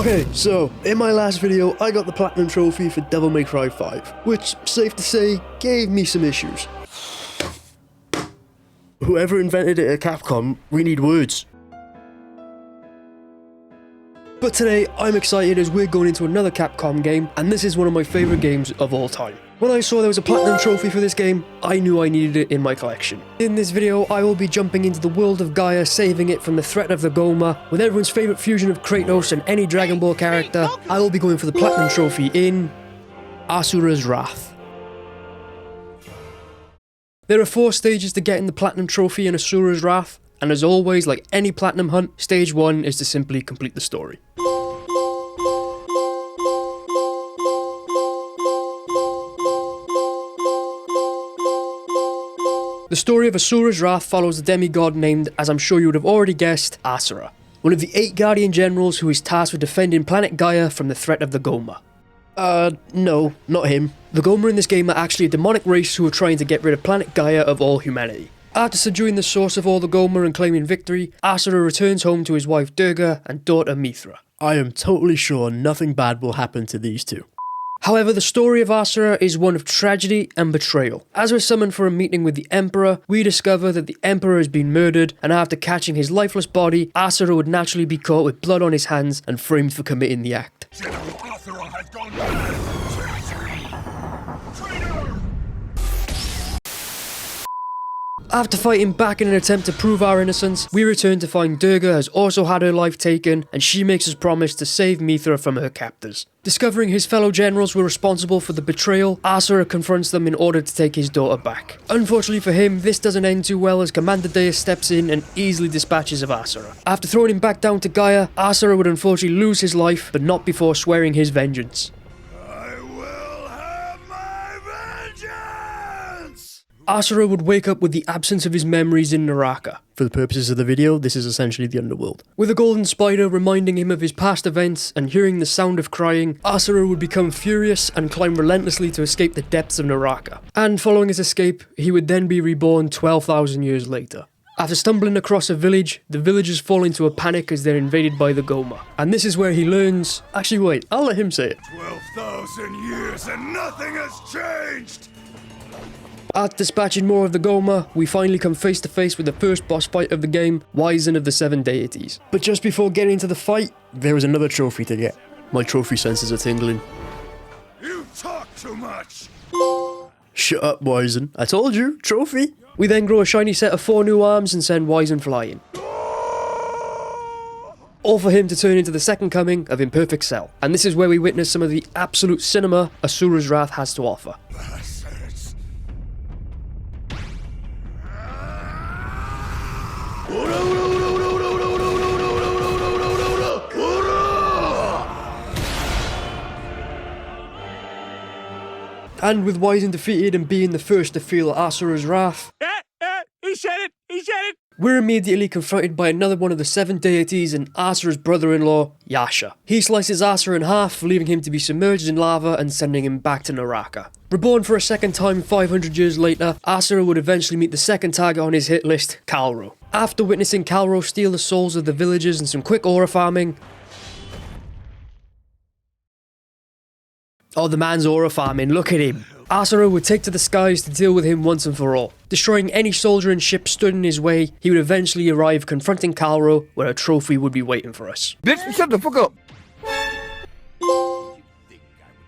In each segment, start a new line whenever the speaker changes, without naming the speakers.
Okay, so in my last video, I got the Platinum Trophy for Devil May Cry 5, which, safe to say, gave me some issues. Whoever invented it at Capcom, we need words. But today, I'm excited as we're going into another Capcom game, and this is one of my favourite games of all time. When I saw there was a Platinum Trophy for this game, I knew I needed it in my collection. In this video, I will be jumping into the world of Gaia, saving it from the threat of the Goma. With everyone's favourite fusion of Kratos and any Dragon Ball character, I will be going for the Platinum Trophy in Asura's Wrath. There are 4 stages to getting the Platinum Trophy in Asura's Wrath, and as always, like any Platinum hunt, stage 1 is to simply complete the story. The story of Asura's Wrath follows a demigod named, as I'm sure you would have already guessed, Asura, one of the 8 guardian generals who is tasked with defending planet Gaia from the threat of the Goma. No, not him. The Goma in this game are actually a demonic race who are trying to get rid of planet Gaia of all humanity. After subduing the source of all the Goma and claiming victory, Asura returns home to his wife Durga and daughter Mithra.
I am totally sure nothing bad will happen to these two.
However, the story of Asura is one of tragedy and betrayal. As we're summoned for a meeting with the Emperor, we discover that the Emperor has been murdered, and after catching his lifeless body, Asura would naturally be caught with blood on his hands and framed for committing the act.
General Asura has gone mad! Traitor!
After fighting back in an attempt to prove our innocence, we return to find Durga has also had her life taken, and she makes us promise to save Mithra from her captors. Discovering his fellow generals were responsible for the betrayal, Asura confronts them in order to take his daughter back. Unfortunately for him, this doesn't end too well as Commander Deus steps in and easily dispatches of Asura. After throwing him back down to Gaia, Asura would unfortunately lose his life, but not before swearing his vengeance. Asura would wake up with the absence of his memories in Naraka.
For the purposes of the video, this is essentially the underworld.
With a golden spider reminding him of his past events and hearing the sound of crying, Asura would become furious and climb relentlessly to escape the depths of Naraka. And following his escape, he would then be reborn 12,000 years later. After stumbling across a village, the villagers fall into a panic as they're invaded by the Goma. And this is where he learns... Actually wait, I'll let him say it.
12,000 years and nothing has changed!
After dispatching more of the Goma, we finally come face to face with the first boss fight of the game, Wyzen of the 7 deities. But just before getting into the fight,
There was another trophy to get. My trophy senses are tingling.
You talk too much!
Shut up, Wyzen. I told you, trophy.
we then grow a shiny set of 4 new arms and send Wyzen flying. All for him to turn into the second coming of Imperfect Cell. And this is where we witness some of the absolute cinema Asura's Wrath has to offer. And with Wyzen defeated and being the first to feel Asura's Wrath,
He said it! He said it!
we're immediately confronted by another one of the 7 deities and Asura's brother-in-law, Yasha. He slices Asura in half, leaving him to be submerged in lava and sending him back to Naraka. Reborn for a second time 500 years later, Asura would eventually meet the second target on his hit list, Kalro. After witnessing Kalro steal the souls of the villagers and some quick aura farming... Oh, the man's aura farming, look at him. Asura would take to the skies to deal with him once and for all. Destroying any soldier and ship stood in his way, he would eventually arrive confronting Kalro, where a trophy would be waiting for us.
Bitch, shut the fuck up!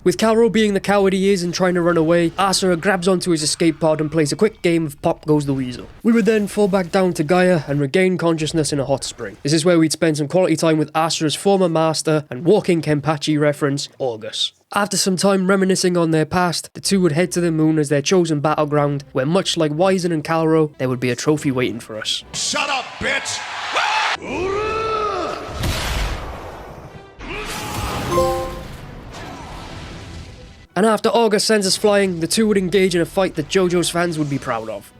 With Kalro being the coward he is and trying to run away, Asura grabs onto his escape pod and plays a quick game of Pop Goes the Weasel. We would then fall back down to Gaia and regain consciousness in a hot spring. This is where we'd spend some quality time with Asura's former master and walking Kenpachi reference, August. After some time reminiscing on their past, the two would head to the moon as their chosen battleground, where much like Wyzen and Kalro, there would be a trophy waiting for us.
Shut up, bitch!
And after August sends us flying, the two would engage in a fight that JoJo's fans would be proud of.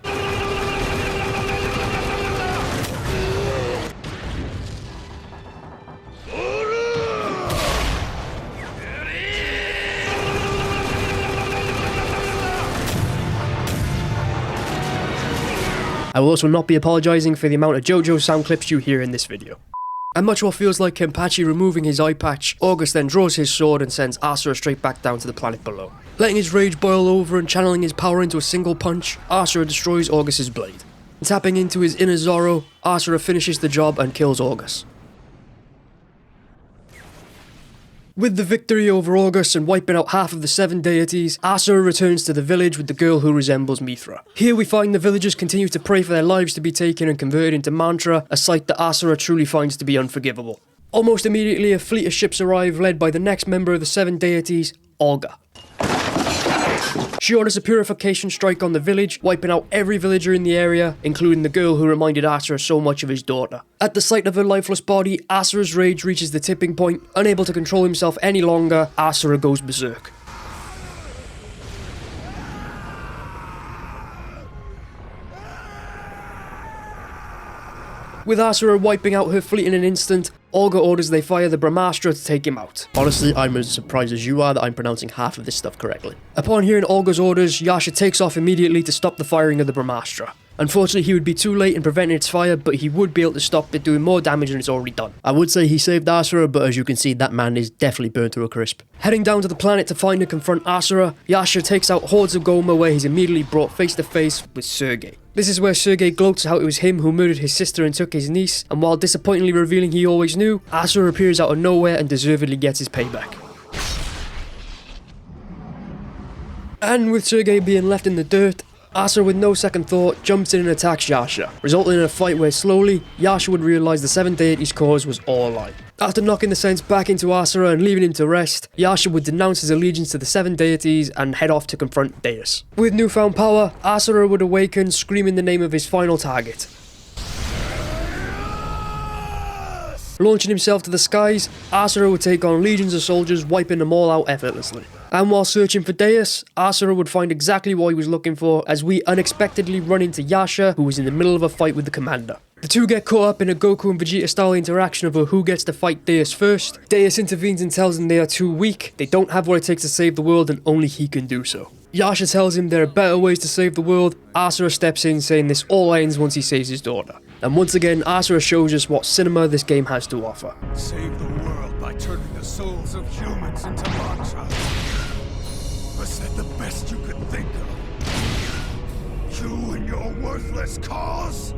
I will also not be apologising for the amount of JoJo sound clips you hear in this video. And much what feels like Kenpachi removing his eye patch, August then draws his sword and sends Asura straight back down to the planet below. Letting his rage boil over and channeling his power into a single punch, Asura destroys August's blade. Tapping into his inner Zorro, Asura finishes the job and kills August. With the victory over August and wiping out half of the 7 deities, Asura returns to the village with the girl who resembles Mithra. Here we find the villagers continue to pray for their lives to be taken and converted into mantra, a sight that Asura truly finds to be unforgivable. Almost immediately, a fleet of ships arrive led by the next member of the 7 deities, Olga. She orders a purification strike on the village, wiping out every villager in the area, including the girl who reminded Asura so much of his daughter. At the sight of her lifeless body, Asura's rage reaches the tipping point. Unable to control himself any longer, Asura goes berserk. With Asura wiping out her fleet in an instant, Olga orders they fire the Brahmastra to take him out.
Honestly, I'm as surprised as you are that I'm pronouncing half of this stuff correctly.
Upon hearing Olga's orders, Yasha takes off immediately to stop the firing of the Brahmastra. Unfortunately, he would be too late in preventing its fire, but he would be able to stop it doing more damage than it's already done.
I would say he saved Asura, but as you can see, that man is definitely burnt to a crisp.
Heading down to the planet to find and confront Asura, Yasha takes out hordes of Goma where he's immediately brought face to face with Sergei. This is where Sergei gloats how it was him who murdered his sister and took his niece, and while disappointingly revealing he always knew, Asura appears out of nowhere and deservedly gets his payback. And with Sergei being left in the dirt, Asura with no second thought jumps in and attacks Yasha, resulting in a fight where slowly, Yasha would realise the 7 deities' cause was all a lie. After knocking the sense back into Asura and leaving him to rest, Yasha would denounce his allegiance to the 7 deities and head off to confront Deus. With newfound power, Asura would awaken, screaming the name of his final target. Launching himself to the skies, Asura would take on legions of soldiers, wiping them all out effortlessly. And while searching for Deus, Asura would find exactly what he was looking for as we unexpectedly run into Yasha, who was in the middle of a fight with the commander. The two get caught up in a Goku and Vegeta style interaction over who gets to fight Deus first. Deus intervenes and tells them they are too weak, they don't have what it takes to save the world and only he can do so. Yasha tells him there are better ways to save the world. Asura steps in saying this all ends once he saves his daughter. And once again, Asura shows us what cinema this game has to offer.
Save the world by turning the souls of humans into mantra. Was that the best you could think of? You and your worthless cause?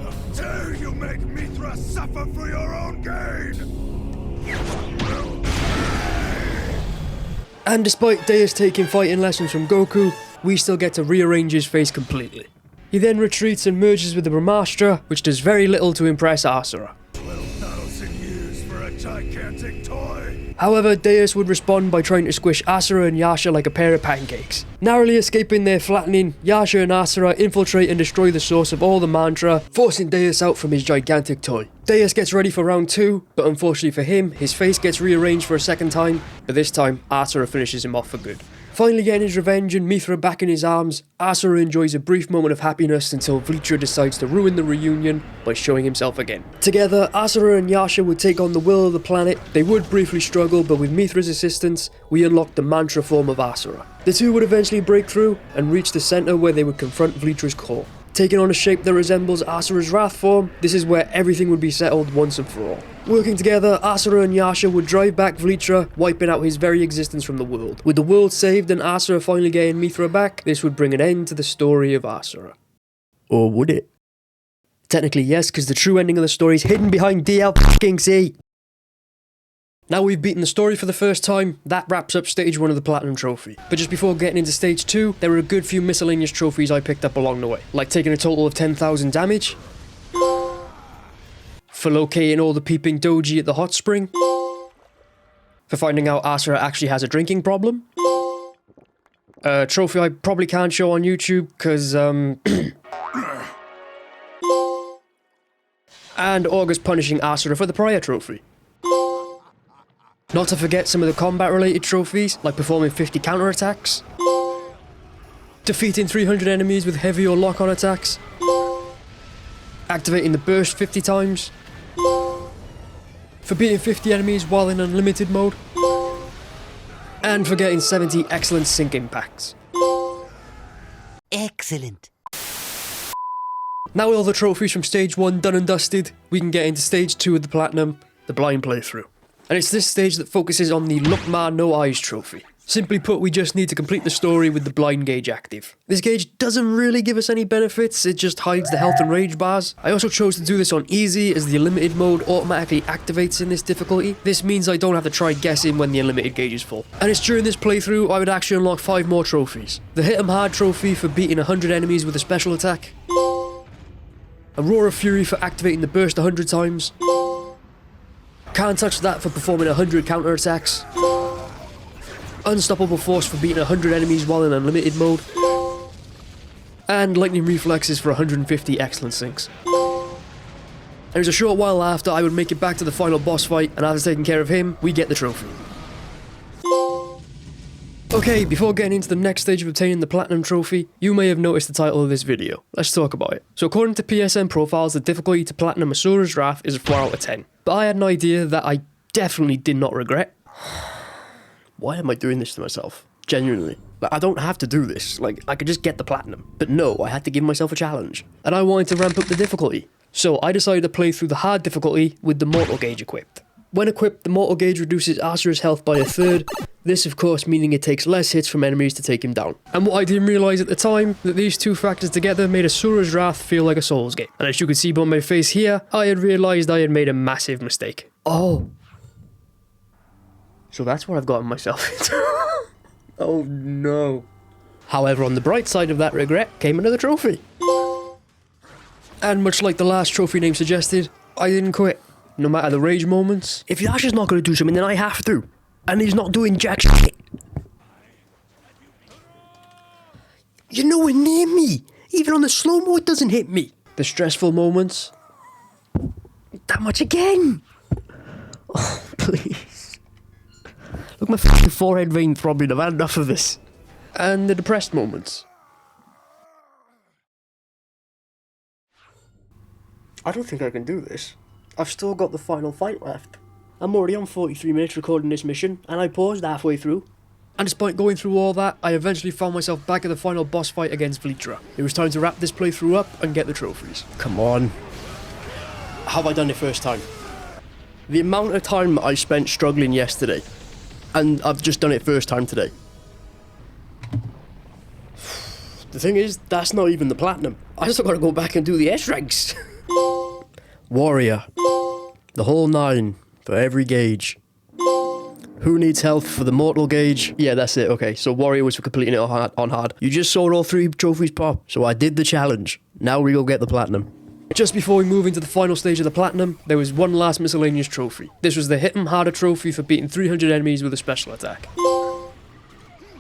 How dare you make Mithra suffer for your own gain? You will pay!
And despite Deus taking fighting lessons from Goku, we still get to rearrange his face completely. He then retreats and merges with the Brahmastra, which does very little to impress Asura.
12,000 years for a gigantic toy!
However, Deus would respond by trying to squish Asura and Yasha like a pair of pancakes. Narrowly escaping their flattening, Yasha and Asura infiltrate and destroy the source of all the mantra, forcing Deus out from his gigantic toy. Deus gets ready for round 2, but unfortunately for him, his face gets rearranged for a second time, but this time, Asura finishes him off for good. Finally getting his revenge and Mithra back in his arms, Asura enjoys a brief moment of happiness until Vlitra decides to ruin the reunion by showing himself again. Together, Asura and Yasha would take on the will of the planet. They would briefly struggle, but with Mithra's assistance, we unlocked the mantra form of Asura. The two would eventually break through and reach the center where they would confront Vlitra's core. Taking on a shape that resembles Asura's wrath form, this is where everything would be settled once and for all. Working together, Asura and Yasha would drive back Vlitra, wiping out his very existence from the world. With the world saved and Asura finally getting Mithra back, this would bring an end to the story of Asura.
Or would it?
Technically yes, because the true ending of the story is hidden behind DLC. Now we've beaten the story for the first time, that wraps up stage 1 of the Platinum Trophy. But just before getting into stage 2, there were a good few miscellaneous trophies I picked up along the way, like taking a total of 10,000 damage, for locating all the peeping doji at the hot spring, for finding out Asura actually has a drinking problem, a trophy I probably can't show on YouTube because, and August punishing Asura for the prior trophy. Not to forget some of the combat related trophies, like performing 50 counterattacks, defeating 300 enemies with heavy or lock-on attacks, activating the burst 50 times, for beating 50 enemies while in unlimited mode, and for getting 70 excellent sync impacts.
Excellent.
Now with all the trophies from stage 1 done and dusted, we can get into stage 2 of the platinum, the blind playthrough. And it's this stage that focuses on the Look Ma No Eyes trophy. Simply put, we just need to complete the story with the blind gauge active. This gauge doesn't really give us any benefits, it just hides the health and rage bars. I also chose to do this on easy as the unlimited mode automatically activates in this difficulty. This means I don't have to try guessing when the unlimited gauge is full. And it's during this playthrough I would actually unlock 5 more trophies. The Hit 'em Hard trophy for beating 100 enemies with a special attack. A Roar of Fury for activating the burst 100 times. Can't Touch That for performing 100 counterattacks. Unstoppable Force for beating 100 enemies while in unlimited mode. And Lightning Reflexes for 150 excellent sinks. And it was a short while after I would make it back to the final boss fight, and after taking care of him, we get the trophy. Okay, before getting into the next stage of obtaining the Platinum Trophy, you may have noticed the title of this video. Let's talk about it. So according to PSN profiles, the difficulty to Platinum Asura's Wrath is a 4 out of 10. But I had an idea that I definitely did not regret.
Why am I doing this to myself? Genuinely. Like, I don't have to do this. Like, I could just get the platinum. But no, I had to give myself a challenge.
And I wanted to ramp up the difficulty. So I decided to play through the hard difficulty with the Mortal Gauge equipped. When equipped, the Mortal Gauge reduces Asura's health by 1/3. This of course meaning it takes less hits from enemies to take him down. And what I didn't realise at the time, that these two factors together made Asura's Wrath feel like a Souls game. And as you can see by my face here, I had realised I had made a massive mistake.
Oh. So that's what I've gotten myself into. Oh no.
However, on the bright side of that regret came another trophy. And much like the last trophy name suggested, I didn't quit. No matter the rage moments.
If Yasha's not going to do something, then I have to. And he's not doing jack shit. You're nowhere near me. Even on the slow-mo, it doesn't hit me.
The stressful moments.
That much again. Oh, please. Look, my fucking forehead vein throbbing. I've had enough of this.
And the depressed moments.
I don't think I can do this. I've still got the final fight left. I'm already on 43 minutes recording this mission, and I paused halfway through.
And despite going through all that, I eventually found myself back at the final boss fight against Vlitra. It was time to wrap this playthrough up and get the trophies.
Come on. How have I done it first time? The amount of time I spent struggling yesterday, and I've just done it first time today. The thing is, that's not even the platinum. I still gotta go back and do the S ranks. Warrior. The whole 9 for every gauge. Who needs health for the mortal gauge? Yeah, that's it. Okay, so Warrior was for completing it on hard. You just saw all 3 trophies pop, so I did the challenge. Now we go get the platinum.
Just before we move into the final stage of the platinum, there was one last miscellaneous trophy. This was the Hit 'em Harder trophy for beating 300 enemies with a special attack.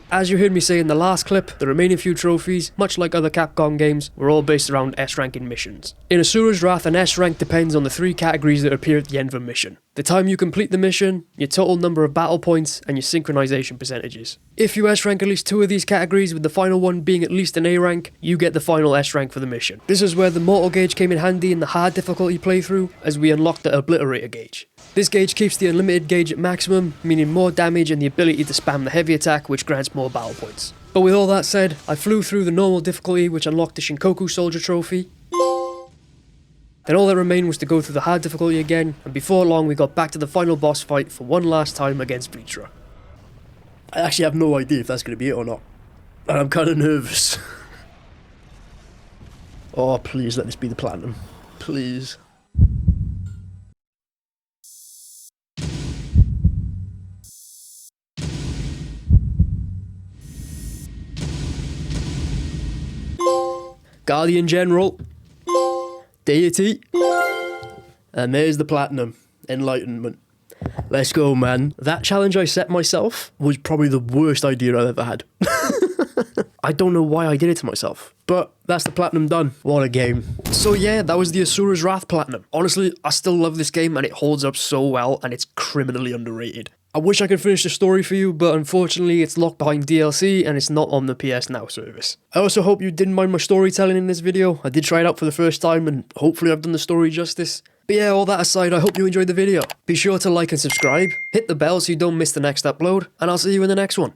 As you heard me say in the last clip, the remaining few trophies, much like other Capcom games, were all based around S-ranking missions. In Asura's Wrath, an S-rank depends on the 3 categories that appear at the end of a mission. The time you complete the mission, your total number of battle points, and your synchronization percentages. If you S-rank at least 2 of these categories, with the final one being at least an A rank, you get the final S-rank for the mission. This is where the Mortal Gauge came in handy in the hard difficulty playthrough, as we unlocked the Obliterator gauge. This gauge keeps the unlimited gauge at maximum, meaning more damage and the ability to spam the heavy attack, which grants more battle points. But with all that said, I flew through the normal difficulty, which unlocked the Shinkoku Soldier trophy. Then all that remained was to go through the hard difficulty again, and before long we got back to the final boss fight for one last time against Vlitra.
I actually have no idea if that's going to be it or not. And I'm kind of nervous. Oh, please let this be the platinum. Please.
Guardian General.
Deity. And there's the platinum. Enlightenment. Let's go, man. That challenge I set myself was probably the worst idea I've ever had. I don't know why I did it to myself. But that's the platinum done. What a game.
So yeah, that was the Asura's Wrath Platinum. Honestly, I still love this game and it holds up so well and it's criminally underrated. I wish I could finish the story for you, but unfortunately it's locked behind DLC and it's not on the PS Now service. I also hope you didn't mind my storytelling in this video. I did try it out for the first time and hopefully I've done the story justice. But yeah, all that aside, I hope you enjoyed the video. Be sure to like and subscribe, hit the bell so you don't miss the next upload, and I'll see you in the next one.